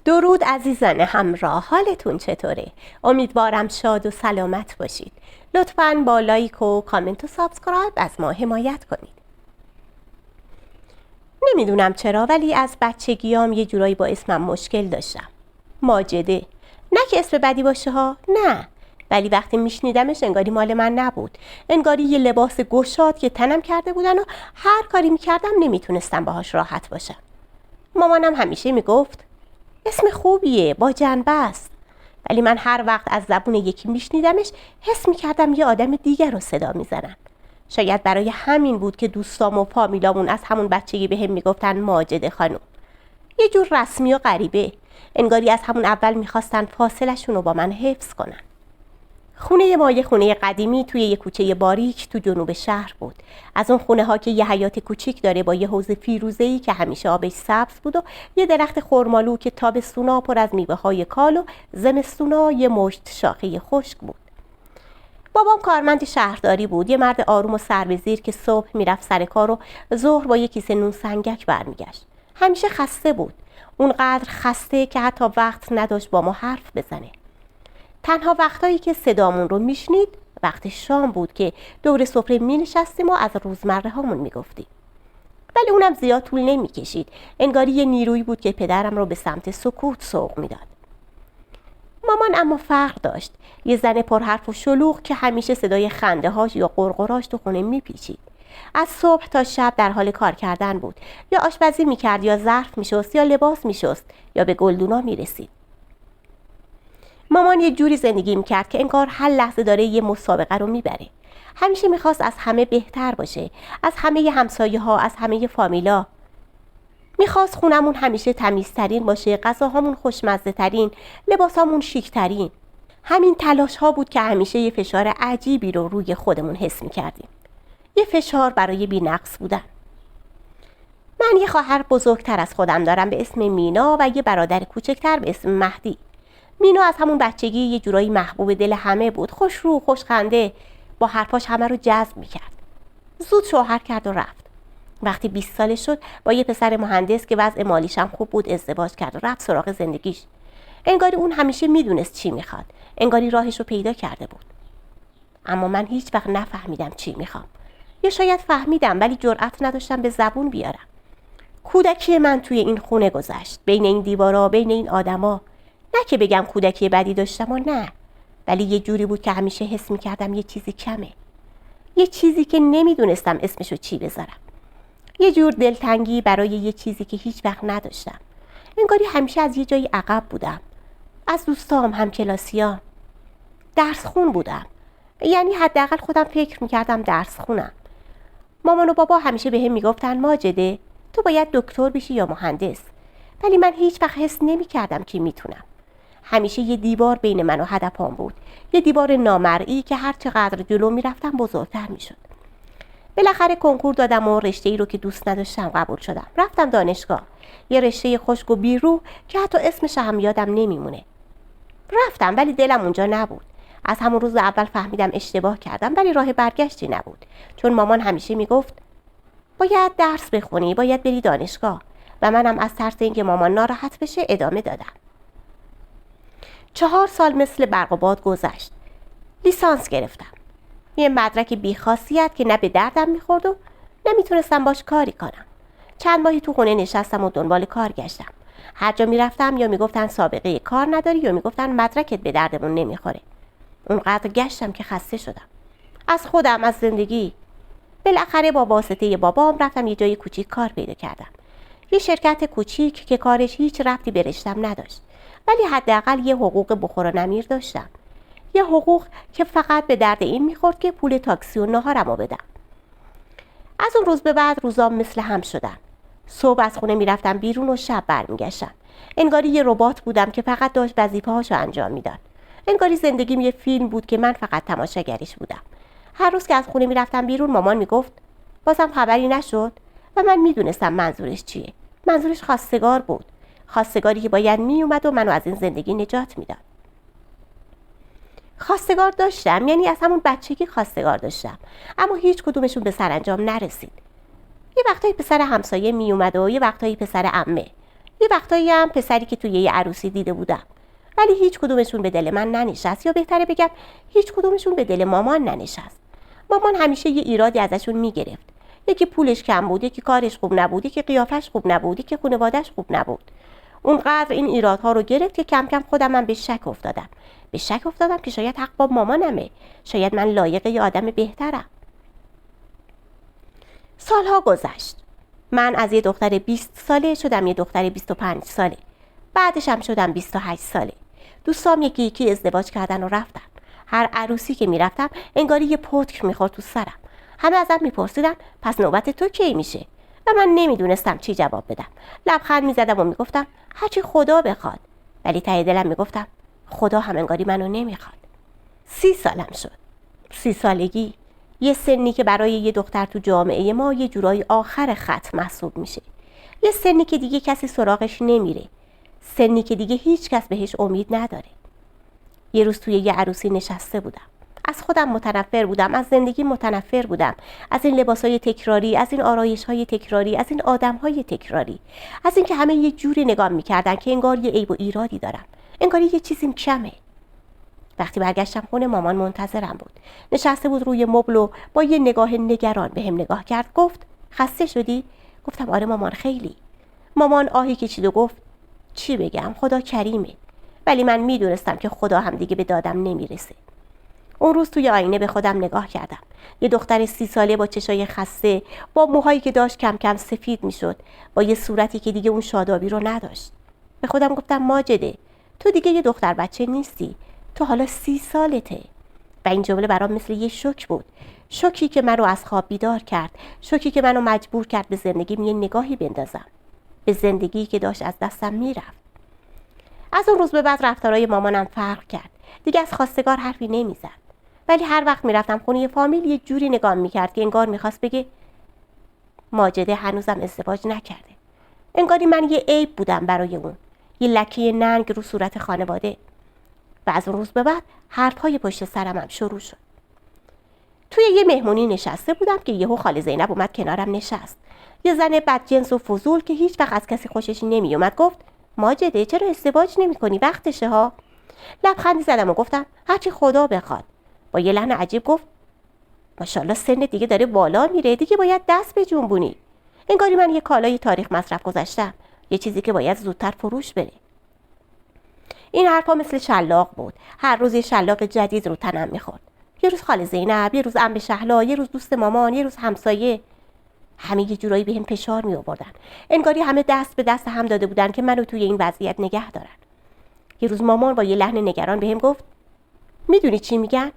درود عزیزان همراه، حالتون چطوره؟ امیدوارم شاد و سلامت باشید. لطفاً با لایک و کامنت و سابسکرایب از ما حمایت کنید. نمیدونم چرا ولی از بچگیام یه جورایی با اسمم مشکل داشتم. ماجده. نه که اسم بدی باشه ها، نه. ولی وقتی میشنیدمش انگاری مال من نبود. انگاری یه لباس گشاد که تنم کرده بودن و هر کاری میکردم نمیتونستم باهاش راحت باشم. مامانم همیشه میگفت اسم خوبیه، با جنبه است. ولی من هر وقت از زبون یکی میشنیدمش حس میکردم یه آدم دیگر رو صدا میزنن. شاید برای همین بود که دوستام و فامیلامون از همون بچگی بهم میگفتن ماجده خانم. یه جور رسمی و غریبه. انگاری از همون اول میخواستن فاصلشون رو با من حفظ کنن. خونه ما یه خونه قدیمی توی یه کوچه باریک تو جنوب شهر بود. از اون خونه ها که یه حیاط کوچیک داره با یه حوض فیروزه‌ای که همیشه آبش سبز بود و یه درخت خرمالو که تابستونا پر از میوه‌های کال و زمستونا یه مشت شاخه خشک بود. بابام کارمند شهرداری بود، یه مرد آروم و سربزیر که صبح میرفت سر کار و ظهر با یه کیسه نون سنگک برمیگشت. همیشه خسته بود. اونقدر خسته که حتی وقت نداشت با ما حرف بزنه. تنها وقتایی که صدامون رو میشنید وقت شام بود که دور سفره می نشستیم و از روزمره هامون می گفتیم. ولی اونم زیاد طول نمی کشید. انگاری یه نیرویی بود که پدرم رو به سمت سکوت سوق می داد. مامان اما فرق داشت. یه زن پرحرف و شلوغ که همیشه صدای خنده هاش یا قرقراش تو خونه می پیچید. از صبح تا شب در حال کار کردن بود. یا آشپزی می کرد، یا ظرف می شست، یا لباس می شست، یا به گلدونا می رسید. مامان یه جوری زندگی میکرد که انگار هر لحظه داره یه مسابقه رو میبره. همیشه میخواست از همه بهتر باشه، از همه همسایه ها، از همه فامیلا. میخواست خونمون همیشه تمیزترین باشه، غذاهامون خوشمزه ترین، لباسامون شیک ترین. همین تلاش ها بود که همیشه یه فشار عجیبی رو روی خودمون حس میکردیم. یه فشار برای بی‌نقص بودن. من یه خواهر بزرگتر از خودم دارم به اسم مینا و یه برادر کوچکتر به اسم مهدی. مینا از همون بچگی یه جورایی محبوب دل همه بود، خوش رو، خوش خنده، با حرفاش همه رو جذب میکرد. زود شوهر کرد و رفت. وقتی 20 سالش شد با یه پسر مهندس که وضع مالیش هم خوب بود ازدواج کرد و رفت سراغ زندگیش. انگاری اون همیشه میدونست چی میخواد، انگاری راهش رو پیدا کرده بود. اما من هیچ وقت نفهمیدم چی میخوام. یا شاید فهمیدم ولی جرأت نداشتم به زبون بیارم. کودکی من توی این خونه گذشت، بین این دیوارا، بین این آدما. نه که بگم کودکی بدی داشتم و نه، ولی یه جوری بود که همیشه حس میکردم یه چیزی کمه. یه چیزی که نمیدونستم اسمشو چی بذارم. یه جور دلتنگی برای یه چیزی که هیچ وقت نداشتم. انگاری همیشه از یه جایی عقب بودم. از دوستام، همکلاسیام. درس خون بودم. یعنی حداقل خودم فکر میکردم درس خونم. مامان و بابا همیشه بهم میگفتن ماجده تو باید دکتر بشی یا مهندس. ولی من هیچ وقت حس نمیکردم که میتونم. همیشه یه دیوار بین من و هدفم بود. یه دیوار نامرئی که هر چقدر جلو میرفتم بزرگتر میشد. بالاخره کنکور دادم و رشته‌ای رو که دوست نداشتم قبول شدم. رفتم دانشگاه. یه رشته خشک و بیروح که حتی اسمش هم یادم نمیمونه. رفتم ولی دلم اونجا نبود. از همون روز اول فهمیدم اشتباه کردم ولی راه برگشتی نبود. چون مامان همیشه میگفت باید درس بخونی، باید بری دانشگاه. و منم از ترس اینکه مامان ناراحت بشه ادامه دادم. 4 سال مثل برق و باد گذشت. لیسانس گرفتم. یه مدرک بی‌خاصیت که نه به دردم میخورد و نمیتونستم باش کاری کنم. چند ماهی تو خونه نشستم و دنبال کار گشتم. هر جا میرفتم یا میگفتن سابقه کار نداری یا میگفتن مدرکت به دردمون نمیخوره. اونقدر گشتم که خسته شدم. از خودم، از زندگی. بالاخره با واسطه بابام رفتم یه جای کوچیک کار پیدا کردم. یه شرکت کوچیک که کارش هیچ ربطی به رشتم نداشت. ولی حداقل یه حقوق بخور و نمیر داشتم. یه حقوق که فقط به درد این میخورد که پول تاکسی و ناهارمو بدم. از اون روز به بعد روزام مثل هم شدن. صبح از خونه میرفتم بیرون و شب برمیگشتم. انگاری یه ربات بودم که فقط داشت وظیفه‌هاشو انجام میداد. انگاری زندگیم یه فیلم بود که من فقط تماشاگرش بودم. هر روز که از خونه میرفتم بیرون مامان میگفت بازم خبری نشد و من میدونستم منظورش چیه. منظورش خواستگار بود. خواستگاری که باید میومد و منو از این زندگی نجات میداد. خواستگار داشتم، یعنی از همون بچگی خواستگار داشتم، اما هیچ کدومشون به سرانجام نرسید. یه وقتایی پسر همسایه میومد و یه وقتایی پسر عمه. یه وقتایی هم پسری که توی یه عروسی دیده بودم، ولی هیچ کدومشون به دل من ننشست، یا بهتره بگم هیچ کدومشون به دل مامان ننشست. مامان همیشه یه ایرادی ازشون میگرفت. یکی پولش کم بود، یکی کارش خوب نبود، یکی قیافش خوب نبود، یکی خانواده‌اش خوب نبود. اونقدر این ایرادها رو گرفت که کم کم خودم من به شک افتادم که شاید حق با مامانمه، شاید من لایق یه آدم بهترم. سالها گذشت. من از یه دختر 20 ساله شدم یه دختر 25 ساله. بعدش هم شدم 28 ساله. دوستام یکی یکی ازدواج کردن و رفتن. هر عروسی که میرفتم انگاری یه پتک میخورد تو سرم. همه ازم میپرسیدن پس نوبت تو کی میشه؟ و من نمیدونستم چی جواب بدم. لبخند میزدم و میگفتم هرچی خدا بخواد. ولی ته دلم میگفتم خدا هم انگاری منو نمیخواد. 30 سالم شد. 30 سالگی یه سنی که برای یه دختر تو جامعه ما یه جورایی آخر خط محسوب میشه. یه سنی که دیگه کسی سراغش نمیره. سنی که دیگه هیچ کس بهش امید نداره. یه روز توی یه عروسی نشسته بودم. از خودم متنفر بودم، از زندگی متنفر بودم، از این لباسای تکراری، از این آرایش‌های تکراری، از این آدم‌های تکراری، از اینکه همه یه جوری نگاه می‌کردن که انگار یه عیب و ایرادی دارم، انگار یه چیزیم کمه. وقتی برگشتم خونه مامان منتظرم بود. نشسته بود روی مبل و با یه نگاه نگران بهم نگاه کرد. گفت خسته شدی؟ گفتم آره مامان خیلی. مامان آهی کشید و گفت چی بگم، خدا کریمه. ولی من میدونستم که خدا هم دیگه به دادم نمیرسه. اون روز توی آینه به خودم نگاه کردم. یه دختر 30 ساله با چشای خسته، با موهایی که داشت کم کم سفید میشد، با یه صورتی که دیگه اون شادابی رو نداشت. به خودم گفتم ماجده، تو دیگه یه دختر بچه نیستی، تو حالا 30 سالته. و این جمله برام مثل یه شوک بود. شوکی که منو از خواب بیدار کرد، شوکی که منو مجبور کرد به زندگیم یه نگاهی بندازم، به زندگی که داشت از دستم میرفت. از اون روز به بعد رفتارای مامانم فرق کرد. دیگه از خواستگار حرفی نمیزد. ولی هر وقت میرفتم خونه فامیل یه جوری نگاه میکرد که انگار میخواست بگه ماجده هنوزم ازدواج نکرده. انگاری من یه عیب بودم برای اون، یه لکه ننگ رو صورت خانواده. و از اون روز به بعد حرفهای پشت سرم هم شروع شد. توی یه مهمونی نشسته بودم که یهو خاله زینب اومد کنارم نشست. یه زن بدجنس و فضول که هیچ وقت از کسی خوشش نمیومد گفت ماجده چرا ازدواج نمی‌کنی؟ وقتشه ها. لبخندی زدم و گفتم هرچی خدا بخواد. با یه لحن عجیب گفت ماشاءالله سن دیگه داره بالا میره، دیگه باید دست به جنبونی. انگاری من یه کالای تاریخ مصرف گذاشتم، یه چیزی که باید زودتر فروش بره. این حرفا مثل شلاق بود. هر روز یه شلاق جدید رو تنم میخورد. یه روز خاله زینب، یه روز عمه شهلا، یه روز دوست مامان، یه روز همسایه. همه یه جورایی بهم فشار می آوردن. انگاری همه دست به دست هم داده بودن که منو توی این وضعیت نگه دارن. یه روز مامان با یه لحن نگران بهم گفت میدونی چی میگن؟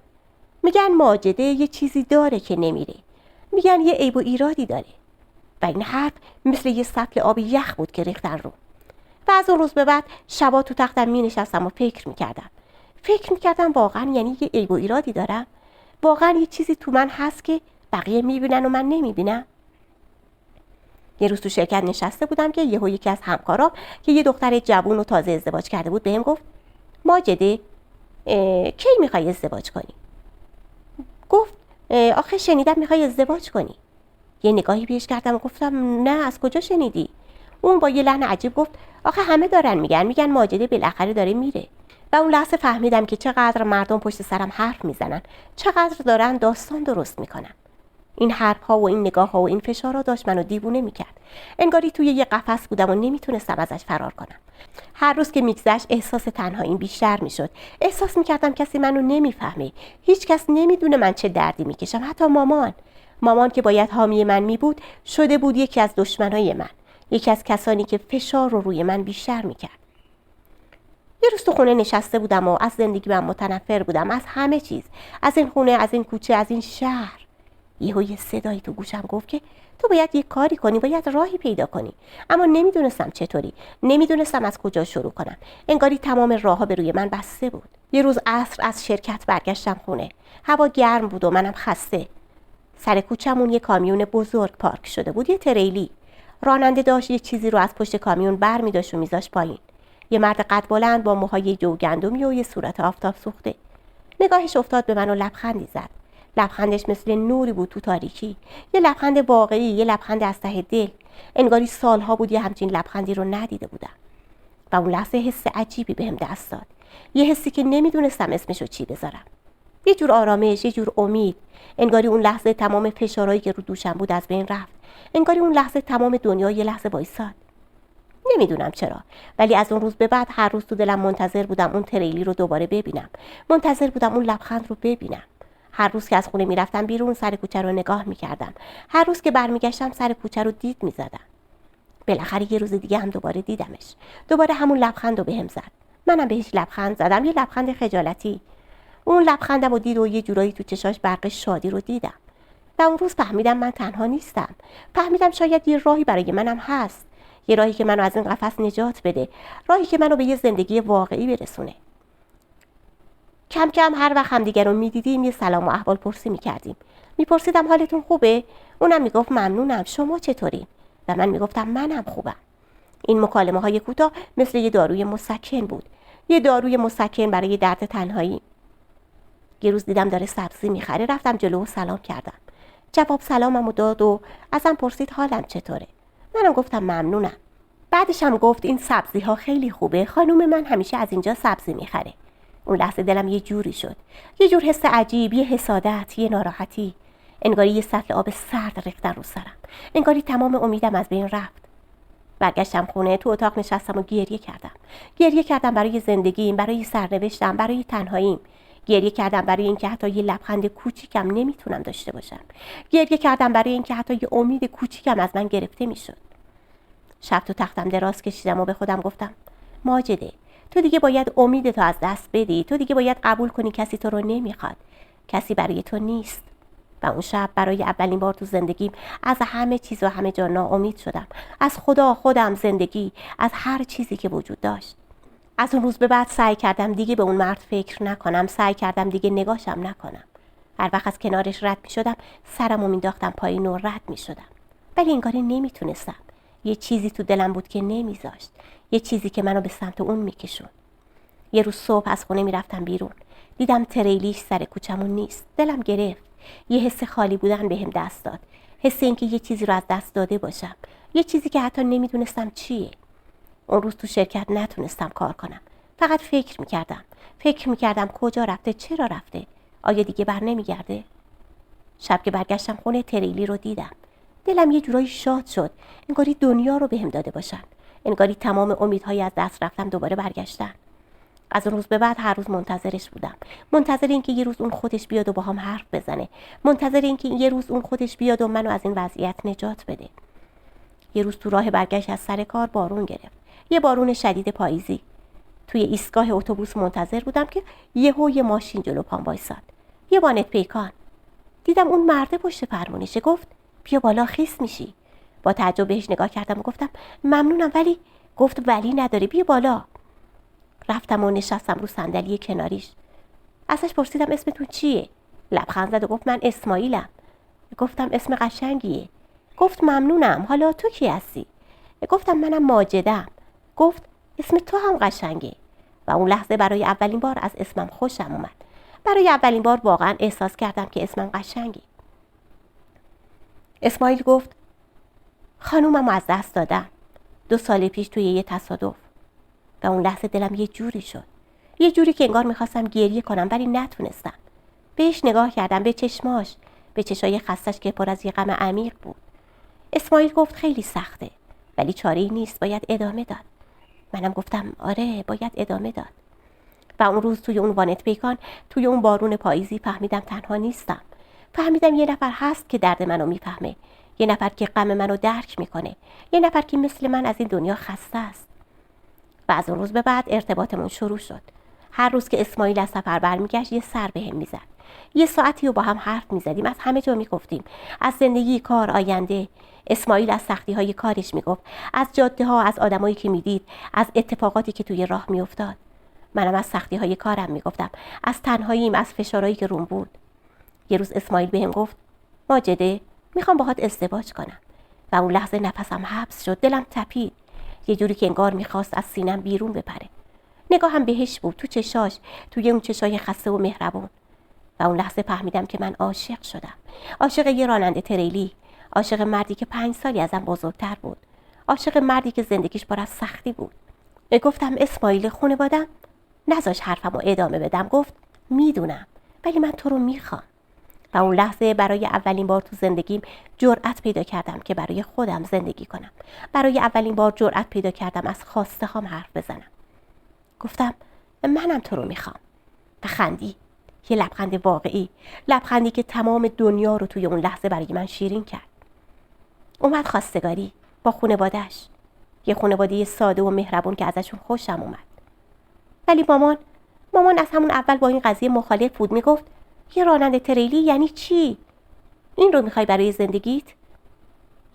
میگن ماجده یه چیزی داره که نمیره. میگن یه عیب و ایرادی داره. و این حرف مثل یه سطل آب یخ بود که ریختن رو. و از اون روز به بعد شبا تو تختم می نشستم و فکر میکردم واقعا یعنی یه عیب و ایرادی دارم؟ واقعا یه چیزی تو من هست که بقیه میبینن و من نمیبینم؟ یه روز تو شرکت نشسته بودم که یکی از همکارام که یه دختر جوون و تازه ازدواج کرده بود بهم گفت ماجده کی میخوای ازدواج کنی؟ گفت آخه شنیدم میخوای ازدواج کنی. یه نگاهی بهش کردم و گفتم نه، از کجا شنیدی؟ اون با یه لحن عجیب گفت آخه همه دارن میگن ماجده بالاخره داره میره. و اون لحظه فهمیدم که چقدر مردم پشت سرم حرف میزنن، چقدر دارن داستان درست میکنن. این حرف‌ها و این نگاه‌ها و این فشارها داشت منو دیوونه میکرد. انگاری توی یه قفس بودم و نمیتونستم ازش فرار کنم. هر روز که میگذشت احساس تنهاییم بیشتر میشد. احساس میکردم کسی منو نمیفهمه. هیچ کس نمیدونه من چه دردی میکشم، حتی مامان که باید حامی من میبود شده بود یکی از دشمنای من، یکی از کسانی که فشار رو روی من بیشتر میکرد. یه روز تو خونه نشسته بودم و از زندگی من متنفر بودم، از همه چیز، از این خونه، از این کوچه، از این شهر. یه صدایی تو گوشم گفت که تو باید یه کاری کنی، باید راهی پیدا کنی. اما نمیدونستم چطوری، نمیدونستم از کجا شروع کنم. انگاری تمام راهها به روی من بسته بود. یه روز عصر از شرکت برگشتم خونه. هوا گرم بود و منم خسته. سر کوچمون یه کامیون بزرگ پارک شده بود، یه تریلی. راننده داشت یه چیزی رو از پشت کامیون برمی‌داشت و میذاشت پایین. یه مرد قد بلند با موهای جو گندمی و یه صورت آفتاب سوخته. نگاهش افتاد به من و لبخندی زد. لبخندش مثل نوری بود تو تاریکی. یه لبخند واقعی، یه لبخند از ته دل. انگاری سالها بود یه همچین لبخندی رو ندیده بودم. و اون لحظه حس عجیبی بهم دست داد. یه حسی که نمیدونستم اسمشو چی بذارم. یه جور آرامش، یه جور امید. انگاری اون لحظه تمام فشارهایی که رو دوشم بود از بین رفت. انگاری اون لحظه تمام دنیا یه لحظه وایساد. نمیدونم چرا، ولی از اون روز به بعد هر روز تو دلم منتظر بودم اون تریلی رو دوباره ببینم. منتظر بودم اون لبخند رو ببینم. هر روز که از خونه میرفتم بیرون سر کوچه رو نگاه میکردم. هر روز که برمیگشتم سر کوچه رو دید میزدم. بالاخره یه روز دیگه هم دوباره دیدمش. دوباره همون لبخند رو بهم زد. منم بهش لبخند زدم، یه لبخند خجالتی. اون لبخندم رو دید و یه جورایی تو چشاش برق شادی رو دیدم. و اون روز فهمیدم من تنها نیستم. فهمیدم شاید یه راهی برای منم هست. یه راهی که منو از این قفس نجات بده. راهی که منو به یه زندگی واقعی برسونه. کم کم هر وقت هم دیگه رو میدیدیم یه سلام و احوال پرسی میکردیم. میپرسیدم حالتون خوبه؟ اونم میگفت ممنونم، شما چطورین؟ و من میگفتم منم خوبم. این مکالمه های کوتاه مثل یه داروی مسکن بود. یه داروی مسکن برای درد تنهایی. یه روز دیدم داره سبزی میخره، رفتم جلو و سلام کردم. جواب سلاممو داد و ازم پرسید حالم چطوره. منم گفتم ممنونم. بعدش هم گفت این سبزی ها خیلی خوبه، خانوم من همیشه از اینجا سبزی میخره. اون لحظه دلم یه جوری شد. یه جور حس عجیب، یه حسادت، یه ناراحتی. انگاری یه سطل آب سرد ریختن رو سرم. انگاری تمام امیدم از بین رفت. برگشتم خونه، تو اتاق نشستم و گریه کردم. گریه کردم برای زندگیم، برای سرنوشتم، برای تنهاییم. گریه کردم برای اینکه حتی یه لبخند کوچیکم نمیتونم داشته باشم. گریه کردم برای اینکه حتی یه امید کوچیکم از من گرفته میشد. شب تو تختم دراز کشیدم و به خودم گفتم ماجده، تو دیگه باید امیدتو از دست بدی. تو دیگه باید قبول کنی کسی تو رو نمیخواد. کسی برای تو نیست. و اون شب برای اولین بار تو زندگیم از همه چیز و همه جا ناامید شدم. از خدا، خودم، زندگی، از هر چیزی که وجود داشت. از اون روز به بعد سعی کردم دیگه به اون مرد فکر نکنم. سعی کردم دیگه نگاشم نکنم. هر وقت از کنارش رد می شدم سرمو مینداختم پایین و رد می شدم. ولی انگاری نمیتونستم. یه چیزی تو دلم بود که نمیذاشت. یه چیزی که منو به سمت اون میکشون. یه روز صبح از خونه میرفتم بیرون. دیدم تریلیش سر کوچمون نیست. دلم گرفت. یه حس خالی بودن بهم دست داد. حس اینکه یه چیزی رو از دست داده باشم. یه چیزی که حتی نمیدونستم چیه. اون روز تو شرکت نتونستم کار کنم. فقط فکر میکردم کجا رفته، چرا رفته، آیا دیگه بر نمیگرده. شب که برگشتم خونه تریلی رو دیدم. دلم یه جورایی شاد شد. انگاری دنیا رو بهم داده باشن. انگاری تمام امیدهای از دست رفتم دوباره برگشتن. از اون روز به بعد هر روز منتظرش بودم. منتظر اینکه یه روز اون خودش بیاد و با هم حرف بزنه. منتظر اینکه یه روز اون خودش بیاد و منو از این وضعیت نجات بده. یه روز تو راه برگشت از سر کار بارون گرفت. یه بارون شدید پاییزی. توی ایستگاه اتوبوس منتظر بودم که یه ماشین جلو پام وایساد. یه وانت پیکان. دیدم اون مرده پشت فرمونشه. گفت بیا بالا، خیس میشی. با تعجب بهش نگاه کردم و گفتم ممنونم، ولی گفت ولی نداره، بیا بالا. رفتم و نشستم رو صندلی کناریش. ازش پرسیدم اسمتون چیه؟ لبخند زد و گفت من اسماعیلم. گفتم اسم قشنگیه. گفت ممنونم، حالا تو کی هستی؟ گفتم منم ماجدم. گفت اسم تو هم قشنگه. و اون لحظه برای اولین بار از اسمم خوشم اومد. برای اولین بار واقعا احساس کردم که اسمم قشنگه. اسماعیل گفت خانوممو از دست دادم 2 سال پیش توی یه تصادف. و اون لحظه دلم یه جوری شد. یه جوری که انگار میخواستم گریه کنم ولی نتونستم. بهش نگاه کردم، به چشماش، به چشای خستش که پر از یه غم عمیق بود. اسماعیل گفت خیلی سخته ولی چاره‌ای نیست، باید ادامه داد. منم گفتم آره باید ادامه داد. و اون روز توی اون وانت پیکان، توی اون بارون پاییزی فهمیدم تنها نیستم. فهمیدم یه نفر هست که درد منو میفهمه. یه نفر که غم منو درک میکنه. یه نفر که مثل من از این دنیا خسته است. و از اون روز به بعد ارتباطمون شروع شد. هر روز که اسماعیل از سفر برمیگشت یه سر بهم میزد. یه ساعتی رو با هم حرف میزدیم، از همه جا میگفتیم، از زندگی، کار، آینده. اسماعیل از سختی‌های کارش میگفت، از جاده‌ها، از آدمایی که میدید، از اتفاقاتی که توی راه میافتاد. منم از سختی‌های کارم میگفتم، از تنهاییم، از فشارهایی که روم بود. یه روز اسماعیل بهم گفت ماجده میخوام باهات ازدواج کنم. و اون لحظه نفسم حبس شد، دلم تپید، یه جوری که انگار میخواست از سینم بیرون بپره. نگاهم بهش بود، تو چشاش، توی اون چشای خسته و مهربون. و اون لحظه فهمیدم که من عاشق شدم. عاشق یه راننده تریلی، عاشق مردی که 5 سالی ازم بزرگتر بود. عاشق مردی که زندگیش پر از سختی بود. گفتم اسماعیل خانواده‌ام نذاش حرفمو ادامه بدم. گفت میدونم، ولی من تو رو میخوام. و اون لحظه برای اولین بار تو زندگیم جرأت پیدا کردم که برای خودم زندگی کنم. برای اولین بار جرأت پیدا کردم از خواسته هام حرف بزنم. گفتم منم تو رو میخوام. و خندی. یه لبخند واقعی، لبخندی که تمام دنیا رو توی اون لحظه برای من شیرین کرد. اومد خواستگاری با خانواده‌اش، یه خانواده ساده و مهربون که ازشون خوشم اومد. ولی مامان از همون اول با این قضیه مخالف بود. میگفت یه راننده تریلی یعنی چی؟ این رو میخوای برای زندگیت؟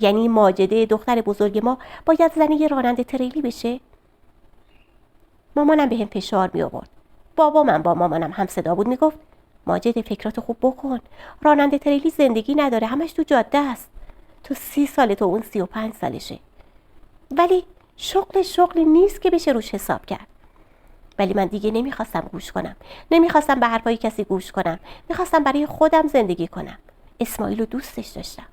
یعنی ماجده دختر بزرگ ما باید زن یه راننده تریلی بشه؟ مامانم بهم فشار می آورد. بابام با مامانم هم صدا بود. میگفت ماجد فکراتو خوب بکن. راننده تریلی زندگی نداره، همش تو جاده است. تو 30 ساله، تو اون 35 سالشه. ولی شغلی نیست که بشه روش حساب کرد. ولی من دیگه نمیخواستم گوش کنم. نمیخواستم به حرفای کسی گوش کنم. میخواستم برای خودم زندگی کنم. اسماعیل رو دوستش داشتم.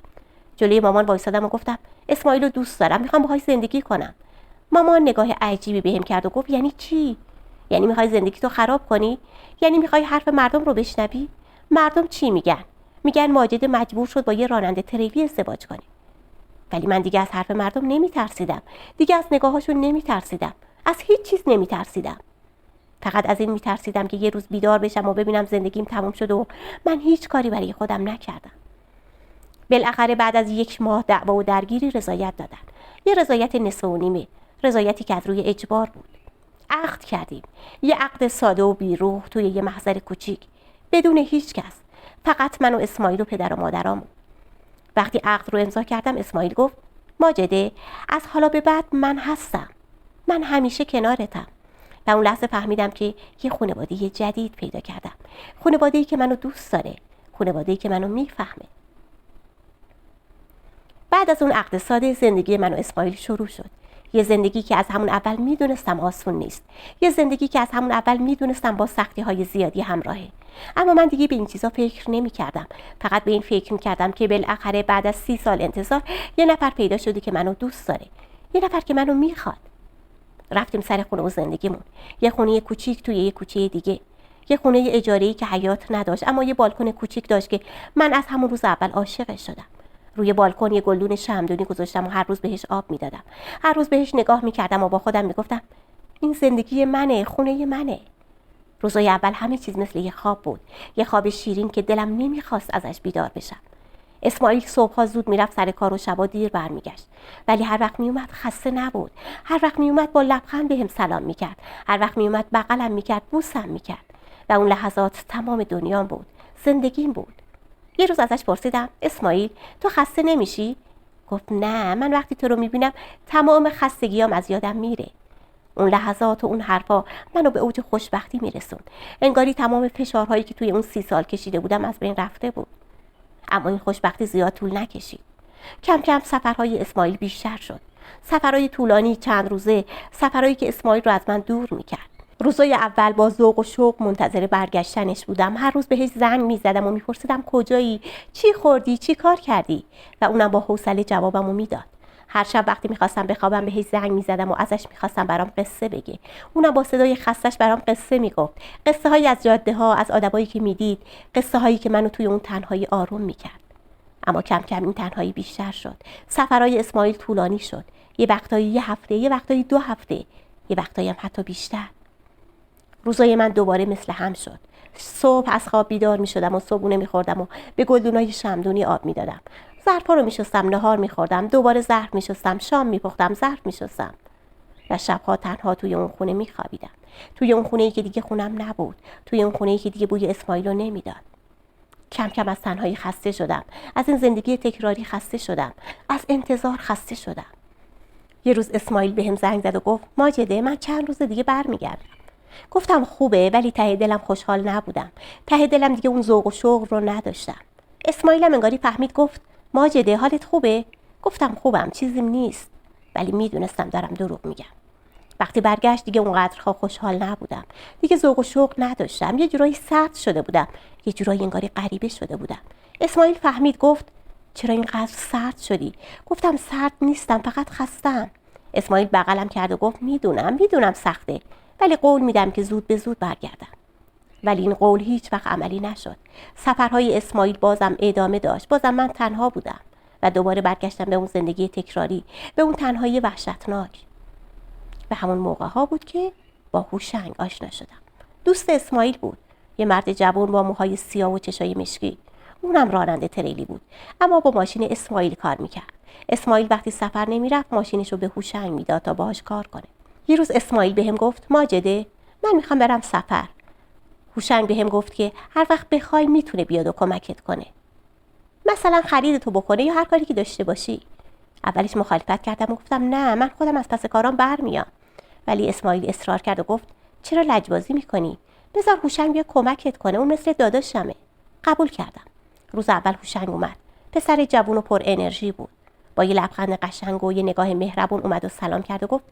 جلوی مامان وایسادم و گفتم اسماعیل رو دوست دارم، میخوام باهاش زندگی کنم. مامان نگاه عجیبی بهم کرد و گفت یعنی چی؟ یعنی میخوای زندگی تو خراب کنی؟ یعنی میخوای حرف مردم رو بشنوی؟ مردم چی میگن؟ میگن ماجد مجبور شد با یه راننده تریلی ازدواج کنه. ولی من دیگه از حرف مردم نمیترسیدم. دیگه از نگاهاشون نمیترسیدم. از هیچ چیز نمیترسیدم. فقط از این میترسیدم که یه روز بیدار بشم و ببینم زندگیم تموم شده و من هیچ کاری برای خودم نکردم. بالاخره بعد از 1 ماه دعوا و درگیری رضایت دادن. یه رضایت نصف و نیمه، رضایتی که از روی اجبار بود. عقد کردیم. یه عقد ساده و بیروح توی یه محضر کوچیک، بدون هیچ کس. فقط من و اسماعیل و پدر و مادرامون. وقتی عقد رو امضا کردم اسماعیل گفت ماجده از حالا به بعد من هستم. من همیشه کنارتم. و اون لحظه فهمیدم که یه خانواده جدید پیدا کردم. خانواده‌ای که منو دوست داره. خانواده‌ای که منو میفهمه. بعد از اون عقد ساده زندگی من و اسماعیل شروع شد. یه زندگی که از همون اول میدونستم آسون نیست. یه زندگی که از همون اول میدونستم با سختی‌های زیادی همراهه. اما من دیگه به این چیزا فکر نمی‌کردم. فقط به این فکر می‌کردم که بالاخره بعد از 30 سال انتظار یه نفر پیدا شده که منو دوست داره. یه نفر که منو میخواد. رفتیم سر خونه و زندگیمون. یه خونه کوچیک توی یه کوچه دیگه. یه خونه اجاره‌ای که حیاط نداشت، اما یه بالکن کوچیک داشت که من از همون روز اول عاشقش شدم. روی بالکن یه گلدون شمعدونی گذاشتم و هر روز بهش آب میدادم. هر روز بهش نگاه میکردم و با خودم میگفتم این زندگی منه، خونه منه. روزای اول همه چیز مثل یه خواب بود. یه خواب شیرین که دلم نمیخواست ازش بیدار بشم. اسماعیل صبح‌ها زود میرفت سر کار و شبا دیر برمیگشت. ولی هر وقت میومد خسته نبود. هر وقت میومد با لبخند بهم سلام میکرد. هر وقت میومد بغلم میکرد، بوسم میکرد. و اون لحظات تمام دنیام بود. زندگیم بود. یه روز ازش پرسیدم اسماعیل تو خسته نمیشی؟ گفت نه، من وقتی تو رو میبینم تمام خستگیام از یادم میره. اون لحظات و اون حرفا منو به اوج خوشبختی میرسون. انگاری تمام فشارهایی که توی اون 30 سال کشیده بودم از بین رفته بود. اما این خوشبختی زیاد طول نکشید. کم کم سفرهای اسماعیل بیشتر شد. سفرهای طولانی چند روزه، سفرهایی که اسماعیل رو از من دور میکرد. روزای اول با ذوق و شوق منتظر برگشتنش بودم. هر روز بهش زنگ میزدم و میپرسیدم کجایی، چی خوردی، چی کار کردی، و اونم با حوصله جوابمو میداد. هر شب وقتی میخواستم بخوابم بهش زنگ میزدم و ازش میخواستم برام قصه بگه. اونم با صدای خستش برام قصه میگفت. قصه هایی از جاده ها، از آدمایی که میدید، قصه هایی که منو توی اون تنهایی آروم میکرد. اما کم کم این تنهایی بیشتر شد. سفرهای اسماعیل طولانی شد. یه وقتایی 1 هفته، یه وقتایی 2 هفته، یه وقتایی هم حتی بیشتر. روزای من دوباره مثل هم شد. صبح از خواب بیدار می شدم و صبحونه می خوردم و به گلدونای شمعدونی آب می دادم. ظرفا رو می شستم، نهار می خوردم، دوباره ظرف می شستم، شام می پختم، ظرف می شستم. و شبها تنها توی اون خونه می خوابیدم. توی اون خونه‌ای که دیگه خونم نبود. توی اون خونه‌ای که دیگه بوی اسماعیل رو نمیداد. کم کم از تنهایی خسته شدم. از این زندگی تکراری خسته شدم. از انتظار خسته شدم. یه روز اسماعیل بهم زنگ زد و گفت ماجده من چند روز دیگه برمیگردم. گفتم خوبه، ولی ته دلم خوشحال نبودم. ته دلم دیگه اون ذوق و شوق رو نداشتم. اسماعیلم انگاری فهمید گفت ماجده حالت خوبه؟ گفتم خوبم، چیزی نیست، ولی میدونستم دارم دروغ میگم. وقتی برگشت دیگه اونقدرها خوشحال نبودم. دیگه ذوق و شوق نداشتم. یه جورایی سرد شده بودم. یه جورایی انگاری غریبه شده بودم. اسماعیل فهمید گفت چرا اینقدر سرد شدی؟ گفتم سرد نیستم، فقط خستم. اسماعیل بغلم کرد و گفت میدونم سخته، ولی قول میدم که زود به زود برگردم. ولی این قول هیچ وقت عملی نشد. سفرهای اسماعیل بازم ادامه داشت. بازم من تنها بودم و دوباره برگشتم به اون زندگی تکراری، به اون تنهایی وحشتناک. به همون موقع ها بود که با هوشنگ آشنا شدم. دوست اسماعیل بود، یه مرد جوان با موهای سیاه و چشای مشکی. اونم راننده تریلی بود، اما با ماشین اسماعیل کار میکرد. اسماعیل وقتی سفر نمیرفت ماشینش رو به هوشنگ میداد تا باهاش کار کنه. یه روز اسماعیل بهم گفت ماجده من میخوام برم سفر. هوشنگ بهم گفت که هر وقت بخوای میتونه بیاد و کمکت کنه، مثلا خریدتو بکنه یا هر کاری که داشته باشی. اولش مخالفت کردم و گفتم نه، من خودم از پس کارام برمیام. ولی اسماعیل اصرار کرد و گفت چرا لجبازی میکنی؟ بذار هوشنگ بیا کمکت کنه، اون مثل داداشمه. قبول کردم. روز اول هوشنگ اومد. پسر جوون و پر انرژی بود. با یه لبخند قشنگ و یه نگاه مهربون اومد و سلام کرد و گفت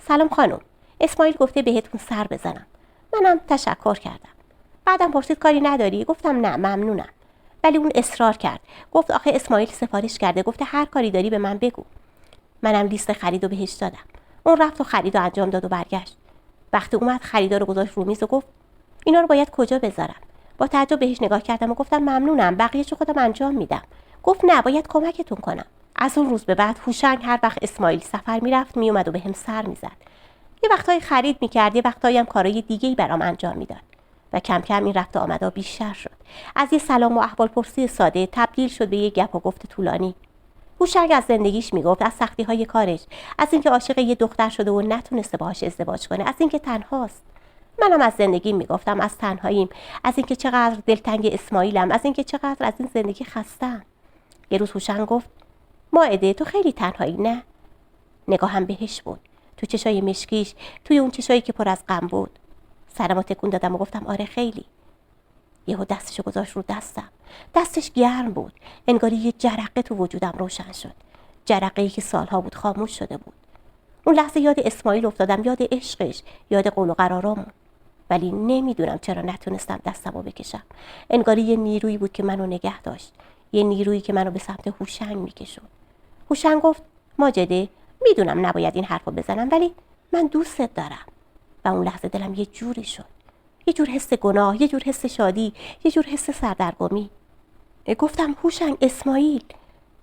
سلام خانم، اسماعیل گفته بهتون سر بزنم. منم تشکر کردم. بعدم پرسید کاری نداری؟ گفتم نه ممنونم. ولی اون اصرار کرد. گفت آخه اسماعیل سفارش کرده، گفته هر کاری داری به من بگو. منم لیست خریدو بهش دادم. اون رفت و خریدو انجام داد و برگشت. وقتی اومد خریدا رو گذاشت رو میز و گفت اینا رو باید کجا بذارم؟ با تعجب بهش نگاه کردم و گفتم ممنونم، بقیه‌شو خودم انجام میدم. گفت نه، باید کمکتون کنم. از اون روز به بعد هوشنگ هر وقت اسماعیل سفر میرفت میومد و بهم سر میزد. یه وقتایی خرید میکرد، یه وقتایی هم کارهای دیگه‌ای برام انجام میداد. و کم کم این رفت و آمدا بیشتر شد. از یه سلام و احوالپرسی ساده تبدیل شد به یه گپ و گفت طولانی. هوشنگ از زندگیش میگفت، از سختی‌های کارش، از اینکه عاشق یه دختر شده و نتونسته باهاش ازدواج کنه، از اینکه تنهاست. منم از زندگی میگفتم، از تنهاییم، از اینکه چقدر دلتنگ اسماعیلم، از اینکه چقدر از این زندگی خستم. یه روز هوشنگ گفت مائده تو خیلی تنهایی نه؟ نگاهم بهش بود، تو چشای مشکیش، توی اون چشایی که پر از غم بود. سرمو تکون دادم و گفتم آره خیلی. یهو دستشو گذاشت رو دستم. دستش گرم بود، انگاری یه جرقه تو وجودم روشن شد. جرقه‌ای که سالها بود خاموش شده بود. اون لحظه یاد اسماعیل افتادم، یاد عشقش، یاد قول و قرارامون. ولی نمیدونم چرا نتونستم دستمو بکشم. انگاری یه نیرویی بود که منو نگه داشت، یه نیرویی که منو به سمت هوشنگ میکشوند. هوشنگ گفت ماجده میدونم نباید این حرفو بزنم، ولی من دوستت دارم. و اون لحظه دلم یه جوری شد، یه جور حس گناه، یه جور حس شادی، یه جور حس سردرگمی. گفتم هوشنگ اسماعیل.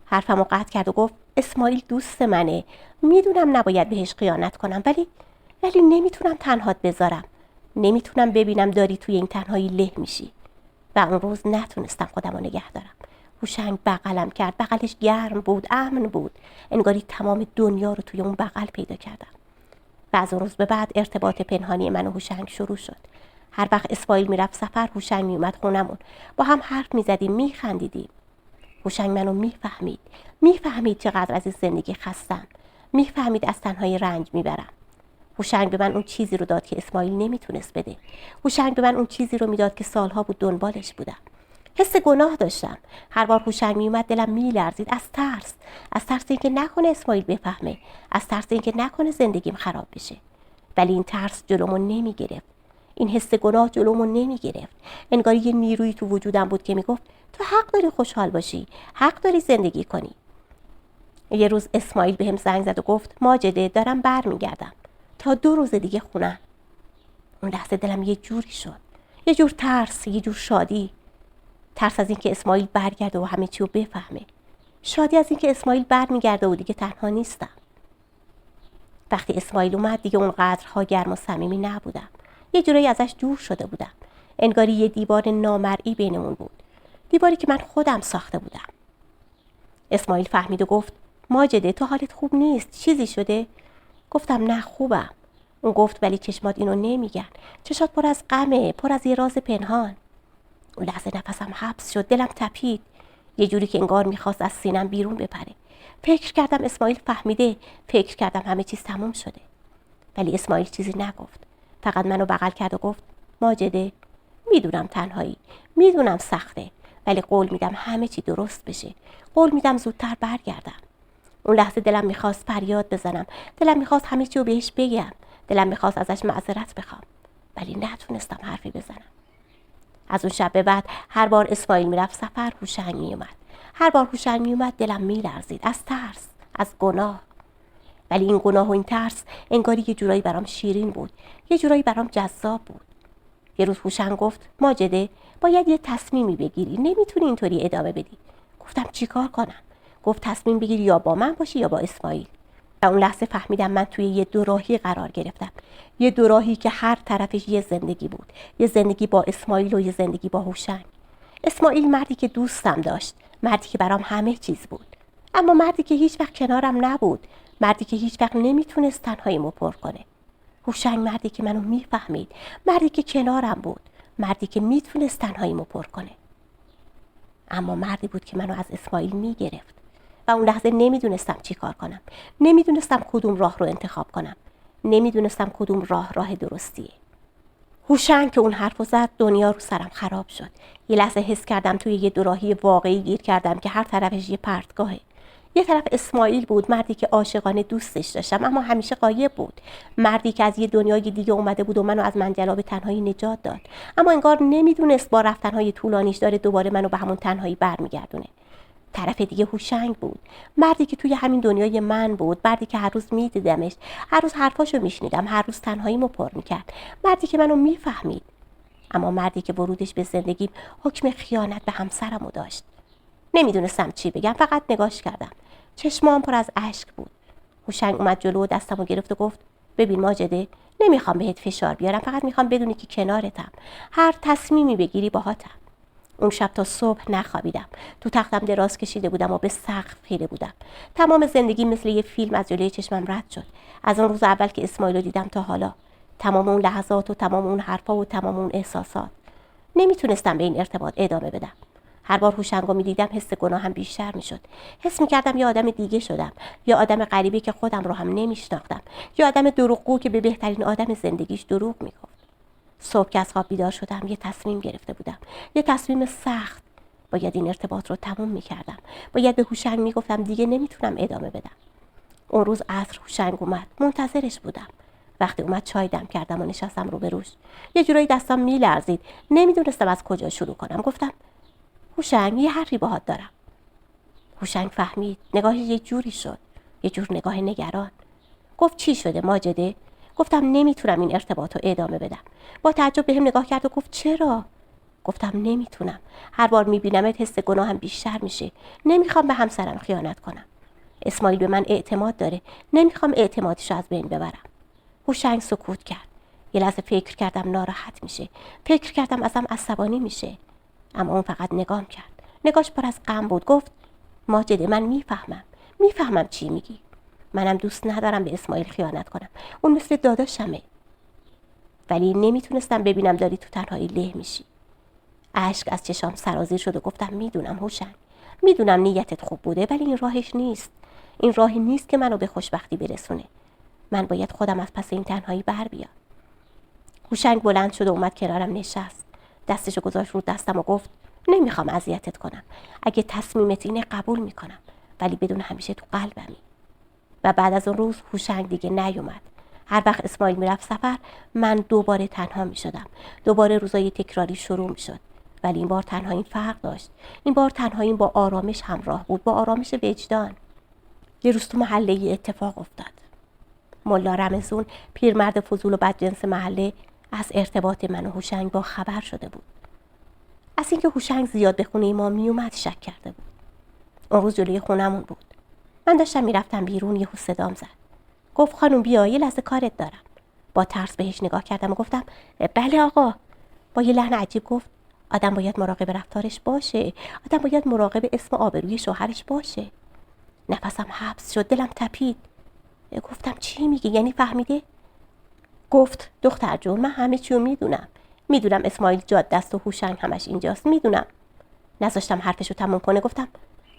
حرفمو قطع کرد و گفت اسماعیل دوست منه، میدونم نباید بهش خیانت کنم، ولی نمیتونم تنهات بذارم. نمیتونم ببینم داری توی این تنهایی له میشی. و اون روز نتونستم خودمو نگه دارم. هوشنگ بغلم کرد، بغلش گرم بود، امن بود، انگاری تمام دنیا رو توی اون بغل پیدا کردم. و از اون روز به بعد ارتباط پنهانی من و هوشنگ شروع شد. هر وقت اسماعیل میرفت سفر، هوشنگ میومد خونمون، با هم حرف میزدیم، میخندیدیم. هوشنگ منو میفهمید چقدر از این زندگی خستم، میفهمید از تنهایی رنج میبرم. هوشنگ به من اون چیزی رو داد که اسماعیل نمیتونست بده. هوشنگ به من اون چیزی رو میداد که سالها بود دنبالش بودم. حس گناه داشتم. هر بار هوشنگ میومد دلم میلرزید، از ترس اینکه نکنه اسماعیل بفهمه، از ترس اینکه نکنه زندگیم خراب بشه. ولی این ترس جلومو نمیگرفت. این حس گناه جلومو نمیگرفت. انگاری یه نیرویی تو وجودم بود که میگفت تو حق داری خوشحال باشی، حق داری زندگی کنی. یه روز اسماعیل بهم زنگ زد و گفت ماجده دارم برمیگردم، تا 2 روز دیگه خونم. اون لحظه دلم یه جوری شد، یه جور ترس، یه جور شادی. ترس از اینکه اسماعیل برگرده و همه چی رو بفهمه، شادی از اینکه اسماعیل برمیگرده و دیگه تنها نیستم. وقتی اسماعیل اومد دیگه اونقدرها گرم و صمیمی نبودم. یه جورایی ازش دور شده بودم. انگاری یه دیوار نامرئی بینمون بود، دیواری که من خودم ساخته بودم. اسماعیل فهمید و گفت ماجده تو حالت خوب نیست، چیزی شده؟ گفتم نه خوبم. اون گفت ولی چشمات اینو نمیگن، چشات پر از غمه، پر از یه راز پنهان. اون لحظه نفسم حبس شد، دلم تپید، یه جوری که انگار میخواست از سینم بیرون بپره. فکر کردم اسماعیل فهمیده، فکر کردم همه چیز تموم شده. ولی اسماعیل چیزی نگفت، فقط منو بغل کرد و گفت ماجده میدونم تنهایی، میدونم سخته، ولی قول میدم همه چی درست بشه، قول میدم زودتر برگردم. اون لحظه دلم میخواست فریاد بزنم، دلم میخواست همه چی رو بهش بگم، دلم میخواست ازش معذرت بخوام، ولی نتونستم حرفی بزنم. از اون شب به بعد هر بار اسماعیل میرفت سفر، هوشنگ میومد. هر بار هوشنگ میومد دلم میلرزید، از ترس، از گناه. ولی این گناه و این ترس انگاری یه جورایی برام شیرین بود، یه جورایی برام جذاب بود. یه روز هوشنگ گفت ماجده باید یه تصمیمی بگیری، نمیتونی اینطوری ادامه بدی. گفتم چیکار کنم؟ گفت تصمیم بگیری یا با من باشی یا با اسماعیل. و اون لحظه فهمیدم من توی یه دوراهی قرار گرفتم، یه دوراهی که هر طرفش یه زندگی بود، یه زندگی با اسماعیل و یه زندگی با هوشنگ. اسماعیل مردی که دوستم داشت، مردی که برام همه چیز بود، اما مردی که هیچ وقت کنارم نبود، مردی که هیچ وقت نمیتونست تنهاییمو پر کنه. هوشنگ مردی که منو میفهمید، مردی که کنارم بود، مردی که میتونست تنهاییمو پر کنه. اما مردی بود که منو از اسماعیل میگرفت و اون لحظه نمیدونستم چی کار کنم، نمیدونستم کدوم راه رو انتخاب کنم، نمیدونستم کدوم راه درستیه. هوشنگ که اون حرفو زد دنیا رو سرم خراب شد. یه لحظه حس کردم توی یه دوراهی واقعی گیر کردم که هر طرفش یه پرتگاهه. یه طرف اسماعیل بود، مردی که عاشقانه دوستش داشتم اما همیشه غایب بود، مردی که از یه دنیای دیگه اومده بود و منو از منجلاب تنهایی نجات داد، اما انگار نمیدونست با رفتنهای طولانیش داره دوباره منو به همون تنهایی برمیگردونه. طرف دیگه هوشنگ بود، مردی که توی همین دنیای من بود، مردی که هر روز میدیدمش، هر روز حرفاشو میشنیدم، هر روز تنهاییمو پر میکرد، مردی که منو میفهمید، اما مردی که ورودش به زندگیم حکم خیانت به همسرمو داشت. نمیدونستم چی بگم، فقط نگاش کردم. چشمام پر از اشک بود. هوشنگ اومد جلو و دستمو گرفت و گفت ببین ماجده، نمیخوام بهت فشار بیارم، فقط میخوام بدونی که کنارتم، هر تصمیمی بگیری باهاتم. اون شب تا صبح نخوابیدم. تو تختم دراز کشیده بودم و به سقف خیره بودم. تمام زندگی مثل یه فیلم از جلوی چشمم رد شد. از اون روز اول که اسماعیل رو دیدم تا حالا، تمام اون لحظات و تمام اون حرفا و تمام اون احساسات. نمیتونستم به این ارتباط ادامه بدم. هر بار هوشنگو میدیدم حس گناهم بیشتر میشد. حس میکردم یه آدم دیگه شدم، یه آدم غریبی که خودم رو هم نمیشناختم، یه آدم دروغگو که به بهترین آدم زندگیش دروغ میگفت. صبح که از خواب بیدار شدم یه تصمیم گرفته بودم، یه تصمیم سخت. باید این ارتباط رو تموم میکردم. باید به هوشنگ میگفتم دیگه نمیتونم ادامه بدم. اون روز عصر هوشنگ اومد، منتظرش بودم. وقتی اومد چای دم کردم و نشستم روبروش. یه جورایی دستم میلرزید، نمیدونستم از کجا شروع کنم. گفتم هوشنگ یه حرفی باهات دارم. هوشنگ فهمید، نگاهش یه جوری شد، یه جور نگاه نگران. گفت چی شده ماجده؟ گفتم نمیتونم این ارتباط رو ادامه بدم. با تعجب بهم نگاه کرد و گفت چرا؟ گفتم نمیتونم، هر بار میبینمت حس گناهم بیشتر میشه، نمیخوام به همسرم خیانت کنم. اسماعیل به من اعتماد داره، نمیخوام اعتمادشو از بین ببرم. هوشنگ سکوت کرد. یه لحظه فکر کردم ناراحت میشه، فکر کردم ازم عصبانی میشه، اما اون فقط نگام کرد. نگاش پر از غم بود. گفت ماجده من میفهمم چی میگی. منم دوست ندارم به اسماعیل خیانت کنم، اون مثل داداشمه، ولی نمیتونستم ببینم داری تو تنهایی له میشی. اشک از چشام سرازیر شد و گفتم میدونم هوشنگ، میدونم نیتت خوب بوده، ولی این راهش نیست. این راهی نیست که منو به خوشبختی برسونه. من باید خودم از پس این تنهایی بر بیام. هوشنگ بلند شد و اومد کنارم نشست. دستشو گذاشت رو دستم و گفت نمیخوام اذیتت کنم. اگه تصمیمت اینه قبول میکنم، ولی بدون همیشه تو قلبمی. و بعد از اون روز هوشنگ دیگه نیومد. هر وقت اسماعیل میرفت سفر، من دوباره تنها میشدم. دوباره روزای تکراری شروع میشد. ولی این بار تنهایی فرق داشت. این بار تنهایی با آرامش همراه بود، با آرامش وجدان. یه روز تو محله ای اتفاق افتاد. ملا رمزون، پیرمرد فضول و بدجنس محله، از ارتباط من و هوشنگ با خبر شده بود. از اینکه هوشنگ زیاد به خونه ما میومد شک کرده بود. اون روز جلوی خونمون بود. من داشتم میرفتم بیرون، یهو صدام زد. گفت خانم بیا، یه لحظه کارت دارم. با ترس بهش نگاه کردم و گفتم بله آقا. با یه لحن عجیب گفت آدم باید مراقب رفتارش باشه، آدم باید مراقب اسم و آبروی شوهرش باشه. نفسم حبس شد، دلم تپید. گفتم چی میگی؟ یعنی فهمیده؟ گفت دختر جون من همه چیو میدونم اسماعیل جاده است و هوشنگ همش اینجاست، میدونم. نذاشتم حرفشو تموم کنه. گفتم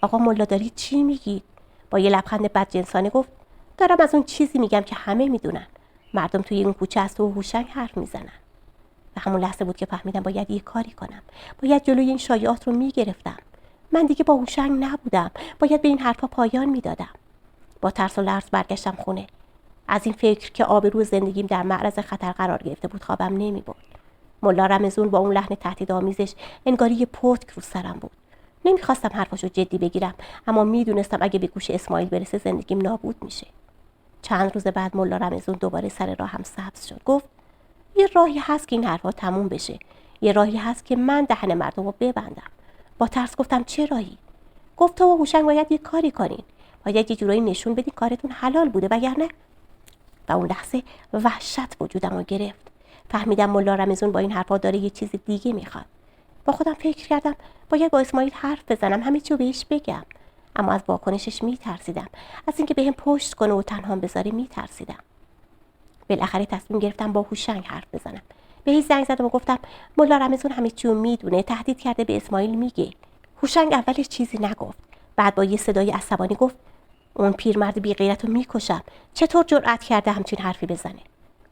آقا ملا داری چی میگی؟ با یه لبخند بدجنسانه گفت دارم از اون چیزی میگم که همه میدونن. مردم توی اون کوچه است و هوشنگ حرف میزنن. و همون لحظه بود که فهمیدم باید یه کاری کنم. باید جلوی این شایعات رو میگرفتم. من دیگه با هوشنگ نبودم. باید به این حرفا پایان میدادم. با ترس و لرز برگشتم خونه. از این فکر که آبروی زندگیم در معرض خطر قرار گرفته بود خوابم نمیبرد. ملا رمزون با اون لحن تهدیدآمیزش انگاری یه پتک رو سرم بود. نمیخواستم حرفاشو جدی بگیرم، اما میدونستم اگه به گوش اسماعیل برسه زندگیم نابود میشه. چند روز بعد ملا رمضون دوباره سر راهم سبز شد. گفت یه راهی هست که این حرفا تموم بشه. یه راهی هست که من دهن مردم رو ببندم. با ترس گفتم چه راهی؟ گفت تو و هوشنگ باید یه کاری کنین. باید یه جورایی نشون بدین کارتون حلال بوده، وگرنه. و اون لحظه وحشت وجودم رو گرفت. فهمیدم ملا رمضون با این حرفا داره یه چیز دیگه میخواد. با خودم فکر کردم باید با اسماعیل حرف بزنم، همه چیو بهش بگم. اما از واکنشش میترسیدم، از اینکه بهم پشت کنه و تنها بذاره میترسیدم. بالاخره تصمیم گرفتم با هوشنگ حرف بزنم. بهش زنگ زدم و گفتم ملا رمضون همه چیو میدونه، تهدید کرده به اسماعیل میگه. هوشنگ اولش چیزی نگفت، بعد با یه صدای عصبانی گفت اون پیرمرد بی غیرتو میکشم. چطور جرأت کرده همچین حرفی بزنه؟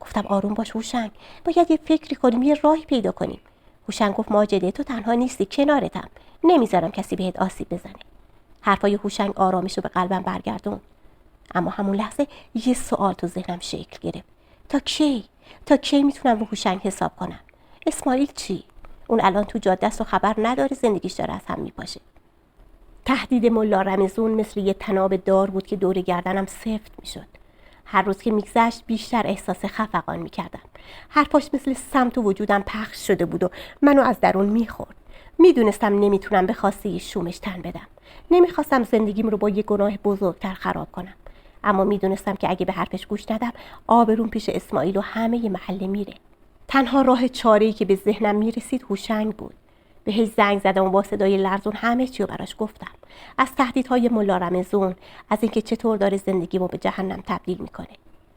گفتم آروم باش هوشنگ، باید یه فکری کنیم، یه راهی پیدا کنیم. هوشنگ گفت ماجده، تو تنها نیستی، کنارتم، نمیذارم کسی بهت آسیب بزنه. حرفای هوشنگ آرامش رو به قلبم برگردون. اما همون لحظه یه سوال تو ذهنم شکل گرفت. تا کی میتونم رو هوشنگ حساب کنم؟ اسماعیل چی؟ اون الان تو جاده است و خبر نداره زندگیش داره از هم میپاشه. تهدید ملا رمضون مثل یه تناب دار بود که دور گردنم سفت میشد. هر روز که میگذشت بیشتر احساس خفقان میکردم. حرفاش مثل سم تو وجودم پخش شده بود و منو از درون میخورد. میدونستم نمیتونم به خواسته شومش تن بدم. نمیخواستم زندگیم رو با یه گناه بزرگتر خراب کنم. اما میدونستم که اگه به حرفش گوش ندم آبروم پیش اسماعیل و همه محله میره. تنها راه چاره‌ای که به ذهنم میرسید هوشنگ بود. بهش زنگ زدم و با صدای لرزون همه چی رو براش گفتم. از تهدیدهای ملا رمضون، از اینکه چطور داره زندگیمو به جهنم تبدیل میکنه.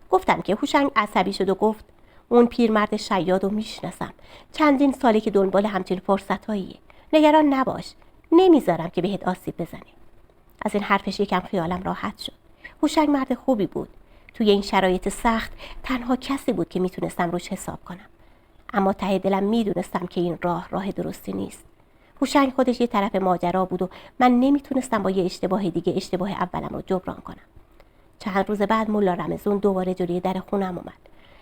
گفتم که هوشنگ عصبی شد و گفت اون پیرمرد شیاد رو میشناسم. چندین ساله که دنبال همچین فرصتاییه. نگران نباش. نمیذارم که بهت آسیب بزنه. از این حرفش یکم خیالم راحت شد. هوشنگ مرد خوبی بود. توی این شرایط سخت تنها کسی بود که میتونستم روش حساب کنم. اما ته دلم میدونستم که این راه درستی نیست. هوشنگ خودش یه طرف ماجرا بود و من نمیتونستم با یه اشتباه دیگه اشتباه اولم رو جبران کنم. چند روز بعد ملا رمضون دوباره جلوی در خونم اومد.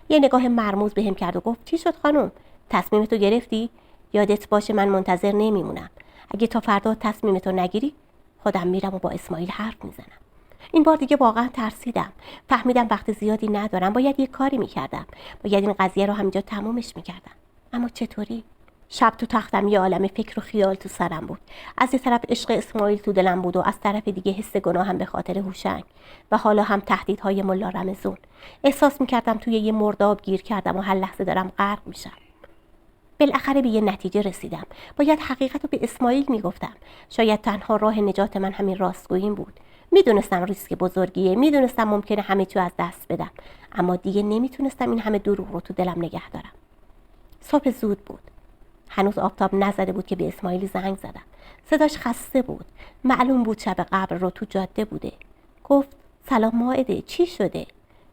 یه نگاه مرموز بهم کرد و گفت چی شد خانم؟ تصمیمتو گرفتی؟ یادت باشه من منتظر نمیمونم. اگه تا فردا تصمیمتو نگیری خودم میرم و با اسماعیل حرف میزنم. این بار دیگه واقعا ترسیدم. فهمیدم وقت زیادی ندارم. باید یه کاری میکردم. باید این قضیه رو همینجا تمومش میکردم. اما چطوری؟ شب تو تختم یه عالم فکر و خیال تو سرم بود. از یه طرف عشق اسماعیل تو دلم بود و از طرف دیگه حس گناهم به خاطر هوشنگ و حالا هم تهدیدهای ملا رمضون. احساس میکردم توی یه مرداب گیر کردم و هر لحظه دارم غرق میشم. بالاخره به یه نتیجه رسیدم. باید حقیقت رو به اسماعیل میگفتم. شاید تنها راه نجات من همین راستگویی بود. میدونستم ریسک بزرگیه، میدونستم ممکنه همه چیو از دست بدم، اما دیگه نمیتونستم این همه دروغ رو تو دلم نگه دارم. صبح زود بود. هنوز آفتاب نزده بود که به اسماعیل زنگ زدم. صداش خسته بود. معلوم بود شب قبل رو تو جاده بوده. گفت سلام مائده، چی شده؟